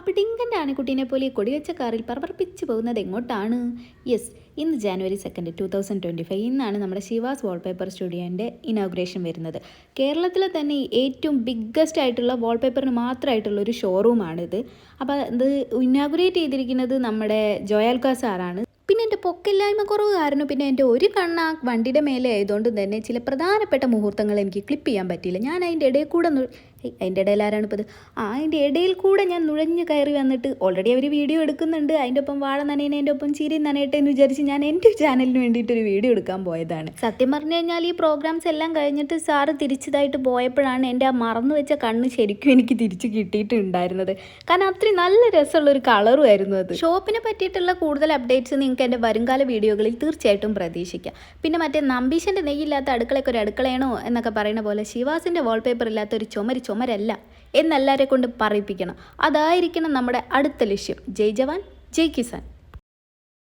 അപ്പോൾ ടിങ്കൻ്റെ ആനക്കുട്ടീനെ പോലെ കൊടിവെച്ച കാറിൽ പറപ്പിച്ച് പോകുന്നത് എങ്ങോട്ടാണ്? യെസ്, ഇന്ന് ജാനുവരി 2, 2025 ഇന്നാണ് നമ്മുടെ ശിവാസ് വാൾപേപ്പർ സ്റ്റുഡിയോൻ്റെ ഇനോഗ്രേഷൻ വരുന്നത്. കേരളത്തിലെ തന്നെ ഏറ്റവും ബിഗ്ഗസ്റ്റ് ആയിട്ടുള്ള വാൾപേപ്പറിന് മാത്രമായിട്ടുള്ള ഒരു ഷോറൂമാണിത്. അപ്പോൾ ഇത് ഇനോഗ്രേറ്റ് ചെയ്തിരിക്കുന്നത് നമ്മുടെ ജോയാൽക്കാ സാറാണ്. പിന്നെ എൻ്റെ പൊക്കില്ലായ്മ കുറവ് കാരണം പിന്നെ എൻ്റെ ഒരു കണ്ണ വണ്ടിയുടെ മേലെ ആയതുകൊണ്ട് തന്നെ ചില പ്രധാനപ്പെട്ട മുഹൂർത്തങ്ങൾ എനിക്ക് ക്ലിപ്പ് ചെയ്യാൻ പറ്റിയില്ല. ഞാൻ അതിൻ്റെ ഇടയിൽ കൂടെ അതിൻ്റെ ഇടയിൽ ആരാണ് ഇപ്പോൾ ഇത് അതിൻ്റെ ഇടയിൽ കൂടെ ഞാൻ നുഴഞ്ഞ് കയറി വന്നിട്ട് ഓൾറെഡി അവർ വീഡിയോ എടുക്കുന്നുണ്ട്. അതിൻ്റെ ഒപ്പം വാഴ നനയുന്നതിൻ്റെ ഒപ്പം ചിരി നനയട്ടെ എന്ന് വിചാരിച്ച് ഞാൻ എൻ്റെ ചാനലിന് വേണ്ടിയിട്ടൊരു വീഡിയോ എടുക്കാൻ പോയതാണ്. സത്യം പറഞ്ഞു കഴിഞ്ഞാൽ ഈ പ്രോഗ്രാംസ് എല്ലാം കഴിഞ്ഞിട്ട് സാറ് തിരിച്ചതായിട്ട് പോയപ്പോഴാണ് എൻ്റെ ആ മറന്നു വെച്ച കണ്ണ് ശരിക്കും എനിക്ക് തിരിച്ച് കിട്ടിയിട്ടുണ്ടായിരുന്നത്. കാരണം അത്രയും നല്ല രസമുള്ളൊരു കളറും ആയിരുന്നു അത്. ഷോപ്പിനെ പറ്റിയിട്ടുള്ള കൂടുതൽ അപ്ഡേറ്റ്സ് നിങ്ങൾക്ക് എൻ്റെ വരുംകാല വീഡിയോകളിൽ തീർച്ചയായിട്ടും പ്രതീക്ഷിക്കാം. പിന്നെ മറ്റേ നമ്പീശൻ്റെ നെയ്യില്ലാത്ത അടുക്കളയ്ക്ക് ഒരു അടുക്കളയാണോ എന്നൊക്കെ പറയുന്ന പോലെ ശിവാസിൻ്റെ വാൾപേപ്പർ ഇല്ലാത്ത ഒരു ചുമരല്ല എന്നെല്ലാവരെ കൊണ്ട് പറയിപ്പിക്കണം. അതായിരിക്കണം നമ്മുടെ അടുത്ത ലക്ഷ്യം. ജയ് ജവാൻ ജയ് കിസാൻ.